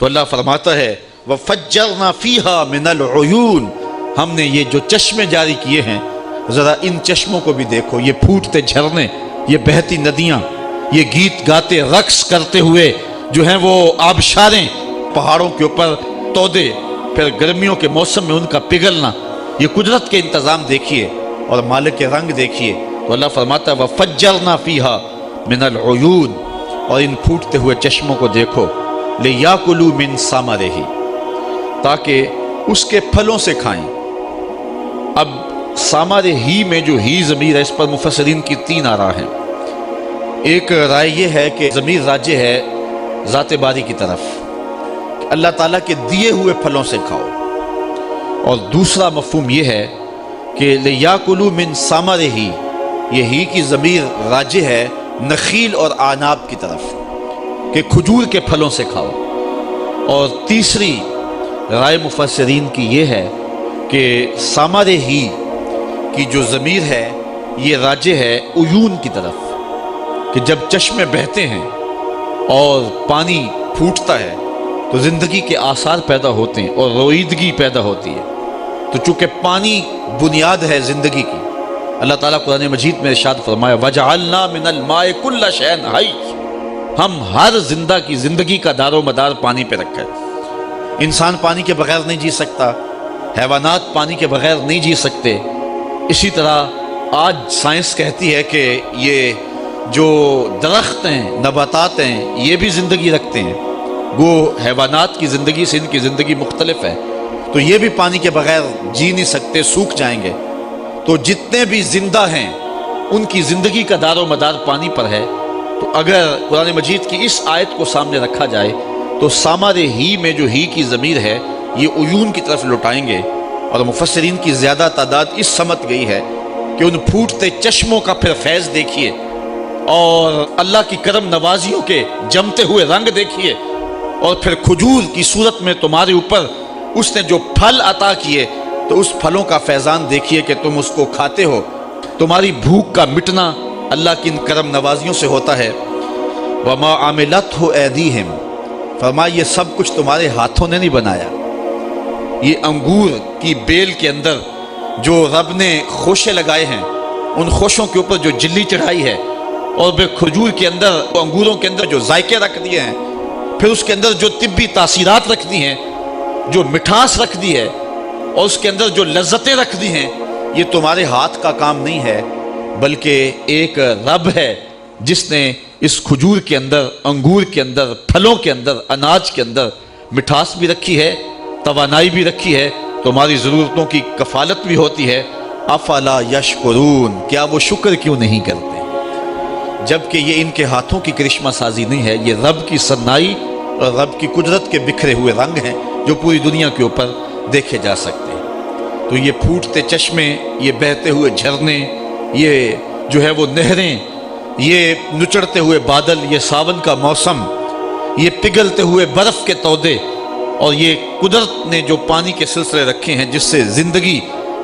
تو اللہ فرماتا ہے وَفَجَّرْنَا فِيهَا مِنَ الْعُيُونِ، ہم نے یہ جو چشمے جاری کیے ہیں، ذرا ان چشموں کو بھی دیکھو، یہ پھوٹتے جھرنے، یہ بہتی ندیاں، یہ گیت گاتے رقص کرتے ہوئے جو ہیں وہ آبشاریں، پہاڑوں کے اوپر تودے، پھر گرمیوں کے موسم میں ان کا پگھلنا، یہ قدرت کے انتظام دیکھیے اور مالک رنگ دیکھیے۔ تو اللہ فرماتا ہے وَفَجَّرْنَا فِيهَا مِنَ الْعُيُونِ، اور ان پھوٹتے ہوئے چشموں کو دیکھو، لِيَأْكُلُوا مِن ثَمَرِهِ، تاکہ اس کے پھلوں سے کھائیں۔ اب ثمرہ ہی میں جو ہی ضمیر ہے، اس پر مفسرین کی 3 آراء ہیں۔ ایک رائے یہ ہے کہ ضمیر راجع ہے ذات باری کی طرف، اللہ تعالیٰ کے دیے ہوئے پھلوں سے کھاؤ، اور دوسرا مفہوم یہ ہے کہ لِيَأْكُلُوا مِن ثَمَرِهِ، یہ ہی کی ضمیر راجع ہے نخیل اور اعناب کی طرف کہ کھجور کے پھلوں سے کھاؤ۔ اور تیسری رائے مفسرین کی یہ ہے کہ ثمرہ کی جو ضمیر ہے یہ راجع ہے عیون کی طرف، کہ جب چشمے بہتے ہیں اور پانی پھوٹتا ہے تو زندگی کے آثار پیدا ہوتے ہیں اور رویدگی پیدا ہوتی ہے۔ تو چونکہ پانی بنیاد ہے زندگی کی، اللہ تعالیٰ قرآن مجید میں ارشاد فرمایا وَجَعَلْنَا مِنَ الْمَاءِ كُلَّ شَيْءٍ حَيٍّ، ہم ہر زندہ کی زندگی کا دار و مدار پانی پہ رکھا ہے۔ انسان پانی کے بغیر نہیں جی سکتا، حیوانات پانی کے بغیر نہیں جی سکتے۔ اسی طرح آج سائنس کہتی ہے کہ یہ جو درخت ہیں، نباتات ہیں، یہ بھی زندگی رکھتے ہیں، وہ حیوانات کی زندگی سے ان کی زندگی مختلف ہے، تو یہ بھی پانی کے بغیر جی نہیں سکتے، سوکھ جائیں گے۔ تو جتنے بھی زندہ ہیں ان کی زندگی کا دار و مدار پانی پر ہے۔ تو اگر قرآن مجید کی اس آیت کو سامنے رکھا جائے تو ثمرہ ہی میں جو ہی کی ضمیر ہے یہ عیون کی طرف لوٹائیں گے، اور مفسرین کی زیادہ تعداد اس سمت گئی ہے کہ ان پھوٹتے چشموں کا پھر فیض دیکھیے اور اللہ کی کرم نوازیوں کے جمتے ہوئے رنگ دیکھیے، اور پھر کھجور کی صورت میں تمہارے اوپر اس نے جو پھل عطا کیے تو اس پھلوں کا فیضان دیکھیے کہ تم اس کو کھاتے ہو۔ تمہاری بھوک کا مٹنا اللہ کی ان کرم نوازیوں سے ہوتا ہے۔ وَمَا عَمِلَتْهُ أَيْدِيهِمْ، فرمایا یہ سب کچھ تمہارے ہاتھوں نے نہیں بنایا۔ یہ انگور کی بیل کے اندر جو رب نے خوشے لگائے ہیں، ان خوشوں کے اوپر جو جلی چڑھائی ہے، اور پھر کھجور کے اندر، انگوروں کے اندر جو ذائقے رکھ دیے ہیں، پھر اس کے اندر جو طبی تاثیرات رکھ دی ہیں، جو مٹھاس رکھ دی ہے، اور اس کے اندر جو لذتیں رکھ دی ہیں، یہ تمہارے ہاتھ کا کام نہیں ہے، بلکہ ایک رب ہے جس نے اس کھجور کے اندر، انگور کے اندر، پھلوں کے اندر، اناج کے اندر مٹھاس بھی رکھی ہے، توانائی بھی رکھی ہے، تمہاری ضرورتوں کی کفالت بھی ہوتی ہے۔ افلا یشکرون، کیا وہ شکر کیوں نہیں کرتے؟ جبکہ یہ ان کے ہاتھوں کی کرشمہ سازی نہیں ہے، یہ رب کی صنائی اور رب کی قدرت کے بکھرے ہوئے رنگ ہیں جو پوری دنیا کے اوپر دیکھے جا سکتے ہیں۔ تو یہ پھوٹتے چشمے، یہ بہتے ہوئے جھرنے، یہ جو ہے وہ نہریں، یہ نچڑتے ہوئے بادل، یہ ساون کا موسم، یہ پگھلتے ہوئے برف کے تودے، اور یہ قدرت نے جو پانی کے سلسلے رکھے ہیں جس سے زندگی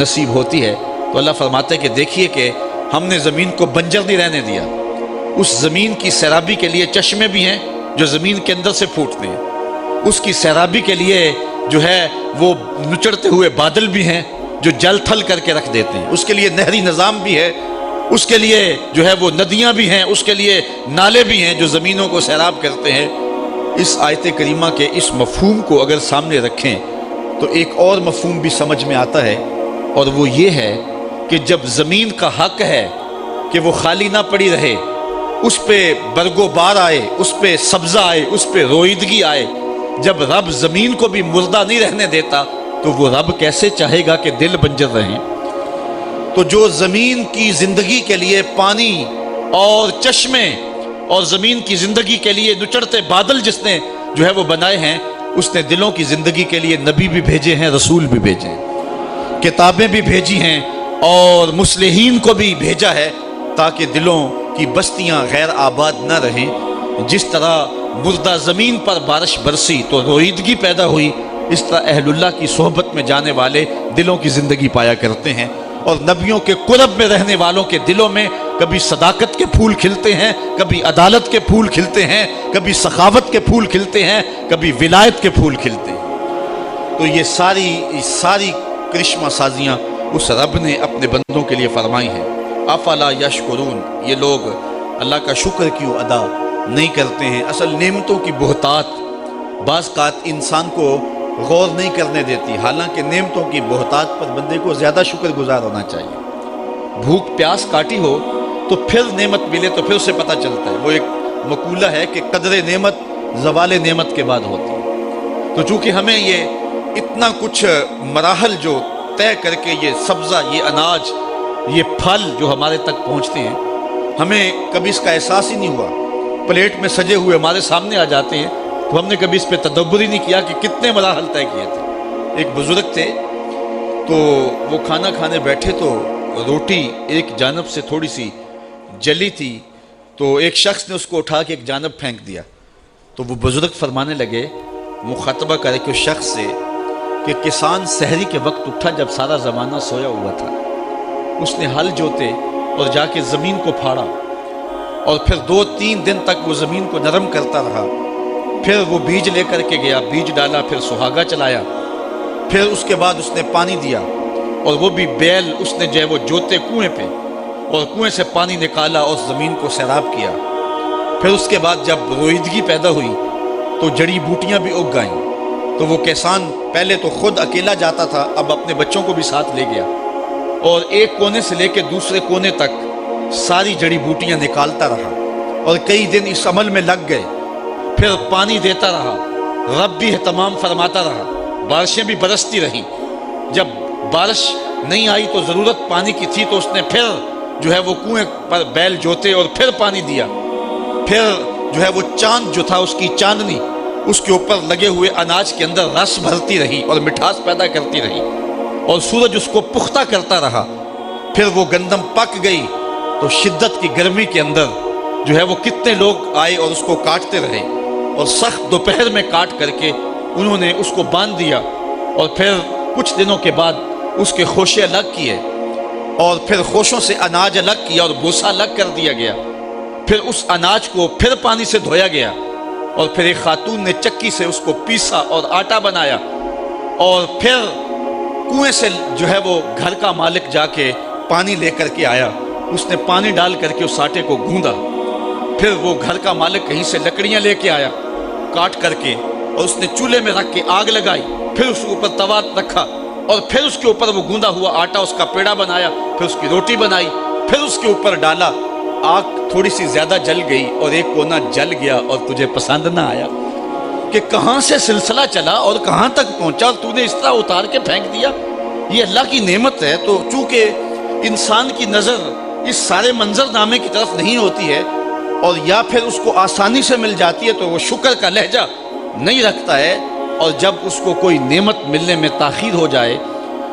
نصیب ہوتی ہے۔ تو اللہ فرماتا ہے کہ دیکھیے کہ ہم نے زمین کو بنجر نہیں رہنے دیا، اس زمین کی سیرابی کے لیے چشمے بھی ہیں جو زمین کے اندر سے پھوٹتے ہیں، اس کی سیرابی کے لیے جو ہے وہ نچڑتے ہوئے بادل بھی ہیں جو جل تھل کر کے رکھ دیتے ہیں، اس کے لیے نہری نظام بھی ہے، اس کے لیے جو ہے وہ ندیاں بھی ہیں، اس کے لیے نالے بھی ہیں جو زمینوں کو سیراب کرتے ہیں۔ اس آیت کریمہ کے اس مفہوم کو اگر سامنے رکھیں تو ایک اور مفہوم بھی سمجھ میں آتا ہے، اور وہ یہ ہے کہ جب زمین کا حق ہے کہ وہ خالی نہ پڑی رہے، اس پہ برگ و بار آئے، اس پہ سبزہ آئے، اس پہ رویدگی آئے، جب رب زمین کو بھی مردہ نہیں رہنے دیتا تو وہ رب کیسے چاہے گا کہ دل بنجر رہیں؟ تو جو زمین کی زندگی کے لیے پانی اور چشمے اور زمین کی زندگی کے لیے نچڑتے بادل جس نے جو ہے وہ بنائے ہیں، اس نے دلوں کی زندگی کے لیے نبی بھی بھیجے ہیں، رسول بھی بھیجے ہیں، کتابیں بھی بھیجی ہیں، اور مصلحین کو بھی بھیجا ہے تاکہ دلوں کی بستیاں غیر آباد نہ رہیں۔ جس طرح مردہ زمین پر بارش برسی تو رویدگی پیدا ہوئی، اس طرح اہل اللہ کی صحبت میں جانے والے دلوں کی زندگی پایا کرتے ہیں، اور نبیوں کے قرب میں رہنے والوں کے دلوں میں کبھی صداقت کے پھول کھلتے ہیں، کبھی عدالت کے پھول کھلتے ہیں، کبھی سخاوت کے پھول کھلتے ہیں، کبھی ولایت کے پھول کھلتے ہیں۔ تو یہ ساری کرشمہ سازیاں اس رب نے اپنے بندوں کے لیے فرمائی ہیں۔ افلا یشکرون، یہ لوگ اللہ کا شکر کیوں ادا نہیں کرتے ہیں؟ اصل نعمتوں کی بہتات بعض اوقات انسان کو غور نہیں کرنے دیتی، حالانکہ نعمتوں کی بہتات پر بندے کو زیادہ شکر گزار ہونا چاہیے۔ بھوک پیاس کاٹی ہو تو پھر نعمت ملے تو پھر اسے پتہ چلتا ہے۔ وہ ایک مقولہ ہے کہ قدر نعمت زوال نعمت کے بعد ہوتی ہے۔ تو چونکہ ہمیں یہ اتنا کچھ مراحل جو طے کر کے یہ سبزہ، یہ اناج، یہ پھل جو ہمارے تک پہنچتے ہیں، ہمیں کبھی اس کا احساس ہی نہیں ہوا۔ پلیٹ میں سجے ہوئے ہمارے سامنے آ جاتے ہیں تو ہم نے کبھی اس پہ تدبر ہی نہیں کیا کہ کتنے مراحل طے کیے تھے۔ ایک بزرگ تھے تو وہ کھانا کھانے بیٹھے تو روٹی ایک جانب سے تھوڑی سی جلی تھی، تو ایک شخص نے اس کو اٹھا کے ایک جانب پھینک دیا۔ تو وہ بزرگ فرمانے لگے، مخاطبہ کرے کہ اس شخص سے کہ کسان سحری کے وقت اٹھا جب سارا زمانہ سویا ہوا تھا، اس نے ہل جوتے اور جا کے زمین کو پھاڑا، اور پھر 2-3 دن تک وہ زمین کو نرم کرتا رہا، پھر وہ بیج لے کر کے گیا، بیج ڈالا، پھر سہاگا چلایا، پھر اس کے بعد اس نے پانی دیا، اور وہ بھی بیل اس نے جو ہے وہ جوتے کنویں پہ، اور کنویں سے پانی نکالا اور زمین کو سیراب کیا۔ پھر اس کے بعد جب روئیدگی پیدا ہوئی تو جڑی بوٹیاں بھی اگ گئیں، تو وہ کسان پہلے تو خود اکیلا جاتا تھا، اب اپنے بچوں کو بھی ساتھ لے گیا، اور ایک کونے سے لے کے دوسرے کونے تک ساری جڑی بوٹیاں نکالتا رہا، اور کئی دن اس عمل میں لگ گئے۔ پھر پانی دیتا رہا، رب بھی اہتمام فرماتا رہا، بارشیں بھی برستی رہیں۔ جب بارش نہیں آئی تو ضرورت پانی کی تھی تو اس نے پھر جو ہے وہ کنویں پر بیل جوتے اور پھر پانی دیا۔ پھر جو ہے وہ چاند جو تھا، اس کی چاندنی اس کے اوپر لگے ہوئے اناج کے اندر رس بھرتی رہی اور مٹھاس پیدا کرتی رہی، اور سورج اس کو پختہ کرتا رہا۔ پھر وہ گندم پک گئی تو شدت کی گرمی کے اندر جو ہے وہ کتنے لوگ آئے اور اس کو کاٹتے رہے، اور سخت دوپہر میں کاٹ کر کے انہوں نے اس کو باندھ دیا، اور پھر کچھ دنوں کے بعد اس کے خوشے الگ کیے، اور پھر خوشوں سے اناج الگ کیا اور بوسا الگ کر دیا گیا۔ پھر اس اناج کو پھر پانی سے دھویا گیا، اور پھر ایک خاتون نے چکی سے اس کو پیسا اور آٹا بنایا، اور پھر کنویں سے جو ہے وہ گھر کا مالک جا کے پانی لے کر کے آیا، اس نے پانی ڈال کر کے اس آٹے کو گوندا۔ پھر وہ گھر کا مالک کہیں سے لکڑیاں لے کے آیا کاٹ کر کے، اور اس نے چولہے میں رکھ کے آگ لگائی، پھر اس کے اوپر توا رکھا، اور پھر اس کے اوپر وہ گوندا ہوا آٹا، اس کا پیڑا بنایا، پھر اس کی روٹی بنائی، پھر اس کے اوپر ڈالا۔ آگ تھوڑی سی زیادہ جل گئی اور ایک کونا جل گیا، اور تجھے پسند نہ آیا کہ کہاں سے سلسلہ چلا اور کہاں تک پہنچا، اور تو نے اس طرح اتار کے پھینک دیا۔ یہ اللہ کی نعمت ہے۔ تو چونکہ انسان کی نظر اس سارے منظر نامے کی طرف نہیں ہوتی ہے، اور یا پھر اس کو آسانی سے مل جاتی ہے، تو وہ شکر کا لہجہ نہیں رکھتا ہے، اور جب اس کو کوئی نعمت ملنے میں تاخیر ہو جائے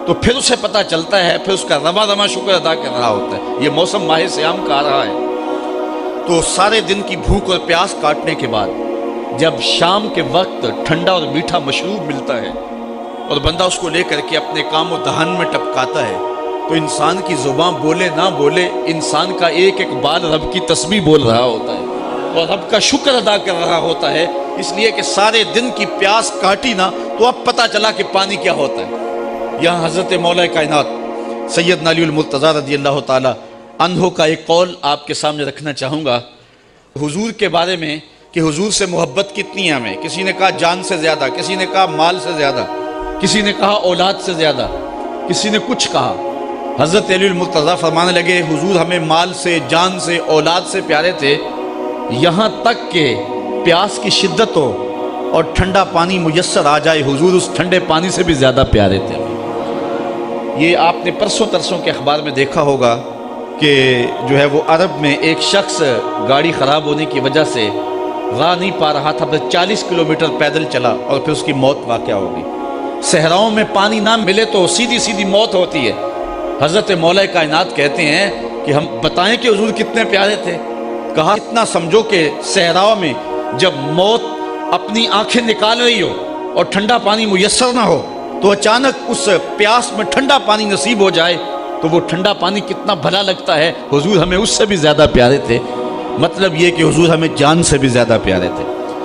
تو پھر اسے پتہ چلتا ہے، پھر اس کا رواں رواں شکر ادا کر رہا ہوتا ہے۔ یہ موسم ماہ سیام کا آ رہا ہے، تو سارے دن کی بھوک اور پیاس کاٹنے کے بعد جب شام کے وقت ٹھنڈا اور میٹھا مشروب ملتا ہے اور بندہ اس کو لے کر کے اپنے کام و دہن میں ٹپکاتا ہے، تو انسان کی زبان بولے نہ بولے، انسان کا ایک ایک بال رب کی تسبیح بول رہا ہوتا ہے اور رب کا شکر ادا کر رہا ہوتا ہے، اس لیے کہ سارے دن کی پیاس کاٹی نہ تو اب پتہ چلا کہ پانی کیا ہوتا ہے۔ یہاں حضرت مولا کائنات سیدنا علی المرتضیٰ رضی اللہ تعالی عنہ کا ایک قول آپ کے سامنے رکھنا چاہوں گا حضور کے بارے میں، کہ حضور سے محبت کتنی ہے ہمیں۔ کسی نے کہا جان سے زیادہ، کسی نے کہا مال سے زیادہ، کسی نے کہا اولاد سے زیادہ، کسی نے کچھ کہا۔ حضرت علی المرتضیٰ فرمانے لگے حضور ہمیں مال سے، جان سے، اولاد سے پیارے تھے، یہاں تک کہ پیاس کی شدت ہو اور ٹھنڈا پانی میسر آ جائے، حضور اس ٹھنڈے پانی سے بھی زیادہ پیارے تھے۔ یہ آپ نے پرسوں ترسوں کے اخبار میں دیکھا ہوگا کہ جو ہے وہ عرب میں ایک شخص گاڑی خراب ہونے کی وجہ سے راہ نہیں پا رہا تھا، بس 40 کلومیٹر پیدل چلا اور پھر اس کی موت واقع ہو گئی۔ صحراؤں میں پانی نہ ملے تو سیدھی سیدھی موت ہوتی ہے۔ حضرت مولا کائنات کہتے ہیں کہ ہم بتائیں کہ حضور کتنے پیارے تھے۔ کہا اتنا سمجھو کہ صحراؤں میں جب موت اپنی آنکھیں نکال رہی ہو اور ٹھنڈا پانی میسر نہ ہو تو اچانک اس پیاس میں ٹھنڈا پانی نصیب ہو جائے تو وہ ٹھنڈا پانی کتنا بھلا لگتا ہے، حضور ہمیں اس سے بھی زیادہ پیارے تھے۔ مطلب یہ کہ حضور ہمیں جان سے بھی زیادہ پیارے تھے۔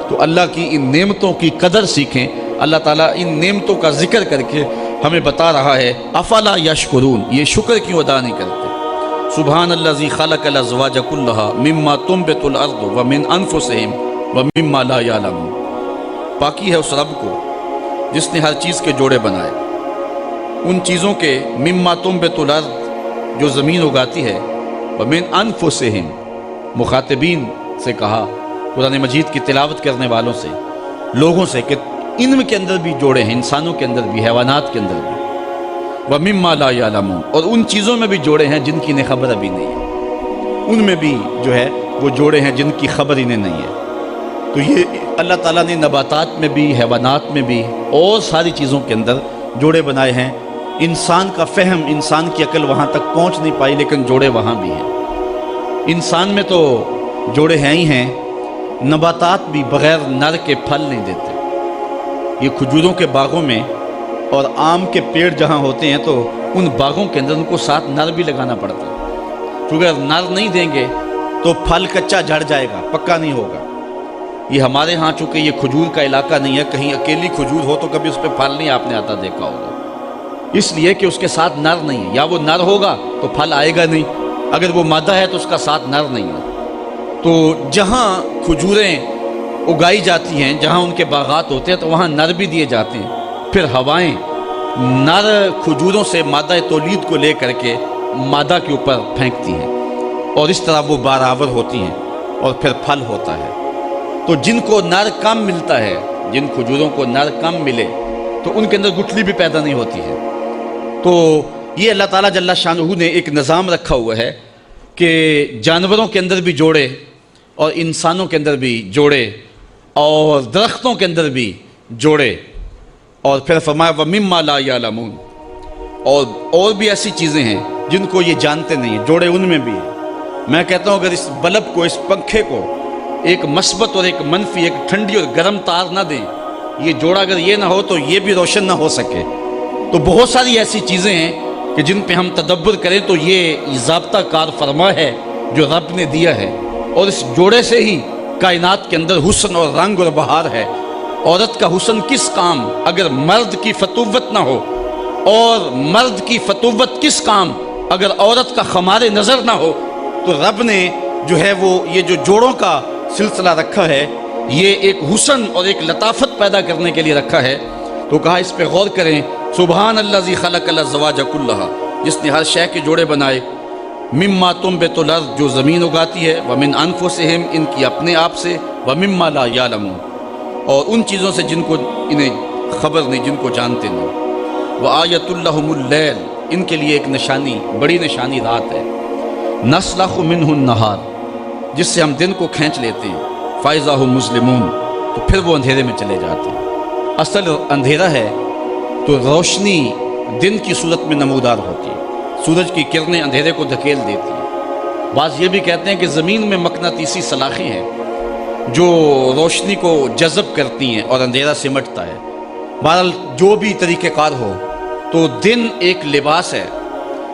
تو اللہ کی ان نعمتوں کی قدر سیکھیں۔ اللہ تعالیٰ ان نعمتوں کا ذکر کر کے ہمیں بتا رہا ہے افلا یشکرون، یہ شکر کیوں ادا نہیں کرتے۔ سبحان الذی خلق الازواج کلھا مما تنبت الارض ومن انفسہم ومما لا یعلمون۔ پاکی ہے اس رب کو جس نے ہر چیز کے جوڑے بنائے، ان چیزوں کے مما تنبت الارض جو زمین اگاتی ہے، ومن انفسہم مخاطبین سے کہا، قرآن مجید کی تلاوت کرنے والوں سے، لوگوں سے، کہ ان کے اندر بھی جوڑے ہیں، انسانوں کے اندر بھی، حیوانات کے اندر بھی، وَمِمَّا لَا يَعْلَمُونَ، اور ان چیزوں میں بھی جوڑے ہیں جن کی انہیں خبر ابھی نہیں ہے، ان میں بھی جو ہے وہ جوڑے ہیں جن کی خبر انہیں نہیں ہے۔ تو یہ اللہ تعالیٰ نے نباتات میں بھی، حیوانات میں بھی، اور ساری چیزوں کے اندر جوڑے بنائے ہیں۔ انسان کا فہم، انسان کی عقل وہاں تک پہنچ نہیں پائی، لیکن جوڑے وہاں بھی ہیں۔ انسان میں تو جوڑے ہیں ہی ہیں، نباتات بھی بغیر نر کے پھل نہیں دیتے۔ یہ کھجوروں کے باغوں میں اور آم کے پیڑ جہاں ہوتے ہیں تو ان باغوں کے اندر ان کو ساتھ نر بھی لگانا پڑتا ہے، کیونکہ اگر نر نہیں دیں گے تو پھل کچا جھڑ جائے گا، پکا نہیں ہوگا۔ یہ ہمارے ہاں چونکہ یہ کھجور کا علاقہ نہیں ہے، کہیں اکیلی کھجور ہو تو کبھی اس پہ پھل نہیں آپ نے آتا دیکھا ہوگا، اس لیے کہ اس کے ساتھ نر نہیں ہے، یا وہ نر ہوگا تو پھل آئے گا نہیں، اگر وہ مادہ ہے تو اس کا ساتھ نر نہیں ہے۔ تو جہاں کھجوریں اگائی جاتی ہیں، جہاں ان کے باغات ہوتے ہیں، تو وہاں نر بھی دیے جاتے ہیں۔ پھر ہوائیں نر کھجوروں سے مادہ تولید کو لے کر کے مادہ کے اوپر پھینکتی ہیں، اور اس طرح وہ بارآور ہوتی ہیں اور پھر پھل ہوتا ہے۔ تو جن کو نر کم ملتا ہے، جن کھجوروں کو نر کم ملے تو ان کے اندر گٹھلی بھی پیدا نہیں ہوتی ہے۔ تو یہ اللہ تعالیٰ جل شانہ نے ایک نظام رکھا ہوا ہے کہ جانوروں کے اندر بھی جوڑے، اور انسانوں کے اندر بھی جوڑے، اور درختوں کے اندر بھی جوڑے، اور پھر فرمایا وَمِمَّا لَا يَعْلَمُونَ، اور بھی ایسی چیزیں ہیں جن کو یہ جانتے نہیں ہیں، جوڑے ان میں بھی ہیں۔ میں کہتا ہوں اگر اس بلب کو، اس پنکھے کو ایک مثبت اور ایک منفی، ایک ٹھنڈی اور گرم تار نہ دیں، یہ جوڑا اگر یہ نہ ہو تو یہ بھی روشن نہ ہو سکے۔ تو بہت ساری ایسی چیزیں ہیں کہ جن پہ ہم تدبر کریں تو یہ ضابطہ کار فرما ہے جو رب نے دیا ہے، اور اس جوڑے سے ہی کائنات کے اندر حسن اور رنگ اور بہار ہے۔ عورت کا حسن کس کام اگر مرد کی فتوت نہ ہو، اور مرد کی فتوت کس کام اگر عورت کا خمار نظر نہ ہو۔ تو رب نے جو ہے وہ یہ جو جوڑوں کا سلسلہ رکھا ہے، یہ ایک حسن اور ایک لطافت پیدا کرنے کے لیے رکھا ہے۔ تو کہا اس پہ غور کریں، سبحان الذی خلق الازواج کلھا، جس نے ہر شے کے جوڑے بنائے، مما تنبت الارض جو زمین اگاتی ہے، ومن انفسہم ان کی اپنے آپ سے، ومما لا یعلمون اور ان چیزوں سے جن کو انہیں خبر نہیں، جن کو جانتے نہیں۔ وآیۃ لہم اللیل، ان کے لیے ایک نشانی، بڑی نشانی رات ہے، نسلخ منہ النہار، جس سے ہم دن کو کھینچ لیتے ہیں، فاذا ھم مظلمون، تو پھر وہ اندھیرے میں چلے جاتے ہیں۔ اصل اندھیرا ہے تو روشنی دن کی صورت میں نمودار ہوتی ہے، سورج کی کرنیں اندھیرے کو دھکیل دیتی ہیں۔ بعض یہ بھی کہتے ہیں کہ زمین میں مقناطیسی سلاخیں ہیں جو روشنی کو جذب کرتی ہیں اور اندھیرا سمٹتا ہے۔ بہرحال جو بھی طریقہ کار ہو، تو دن ایک لباس ہے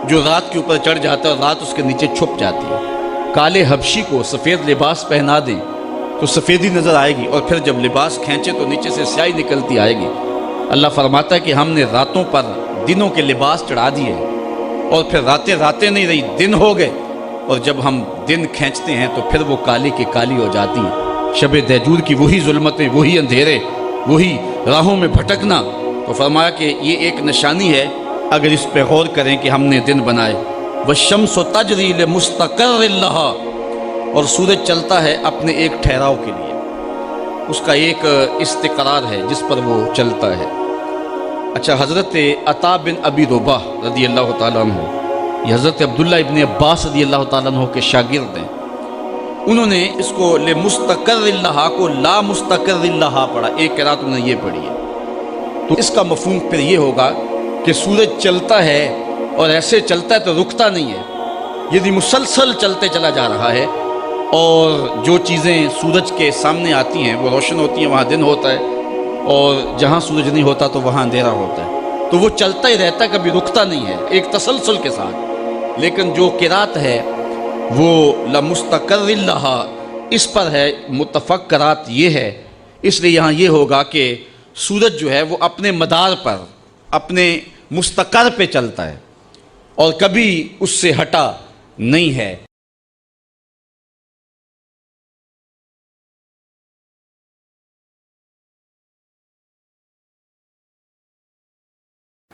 جو رات کے اوپر چڑھ جاتا ہے اور رات اس کے نیچے چھپ جاتی ہے۔ کالے حبشی کو سفید لباس پہنا دیں تو سفیدی نظر آئے گی، اور پھر جب لباس کھینچے تو نیچے سے سیاہی نکلتی آئے گی۔ اللہ فرماتا ہے کہ ہم نے راتوں پر دنوں کے لباس چڑھا دیے، اور پھر راتیں نہیں رہی، دن ہو گئے، اور جب ہم دن کھینچتے ہیں تو پھر وہ کالی کی کالی ہو جاتی ہیں۔ شب دہجور کی وہی ظلمتیں، وہی اندھیرے، وہی راہوں میں بھٹکنا۔ تو فرمایا کہ یہ ایک نشانی ہے اگر اس پہ غور کریں کہ ہم نے دن بنائے۔ والشمس تجری لمستقر لہا، اور سورج چلتا ہے اپنے ایک ٹھہراؤ کے لیے، اس کا ایک استقرار ہے جس پر وہ چلتا ہے۔ اچھا، حضرت عطا بن ابی رباح رضی اللہ تعالیٰ عنہ، یہ حضرت عبداللہ ابن عباس رضی اللہ تعالیٰ عنہ کے شاگرد ہیں، انہوں نے اس کو لمستقر لہا کو لا مستقر لہا پڑھا، ایک قرات انہوں نے یہ پڑھی ہے۔ تو اس کا مفہوم پھر یہ ہوگا کہ سورج چلتا ہے اور ایسے چلتا ہے تو رکتا نہیں ہے، یعنی مسلسل چلتے چلا جا رہا ہے، اور جو چیزیں سورج کے سامنے آتی ہیں وہ روشن ہوتی ہیں، وہاں دن ہوتا ہے، اور جہاں سورج نہیں ہوتا تو وہاں اندھیرا ہوتا ہے۔ تو وہ چلتا ہی رہتا ہے، کبھی رکتا نہیں ہے، ایک تسلسل کے ساتھ۔ لیکن جو قرات ہے وہ لمستقر لہا، اس پر ہے، متفق قرات یہ ہے، اس لیے یہاں یہ ہوگا کہ سورج جو ہے وہ اپنے مدار پر، اپنے مستقر پہ چلتا ہے اور کبھی اس سے ہٹا نہیں ہے۔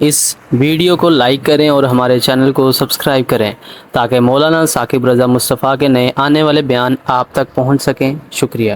اس ویڈیو کو لائک کریں اور ہمارے چینل کو سبسکرائب کریں تاکہ مولانا ثاقب رضا مصطفیٰ کے نئے آنے والے بیان آپ تک پہنچ سکیں۔ شکریہ۔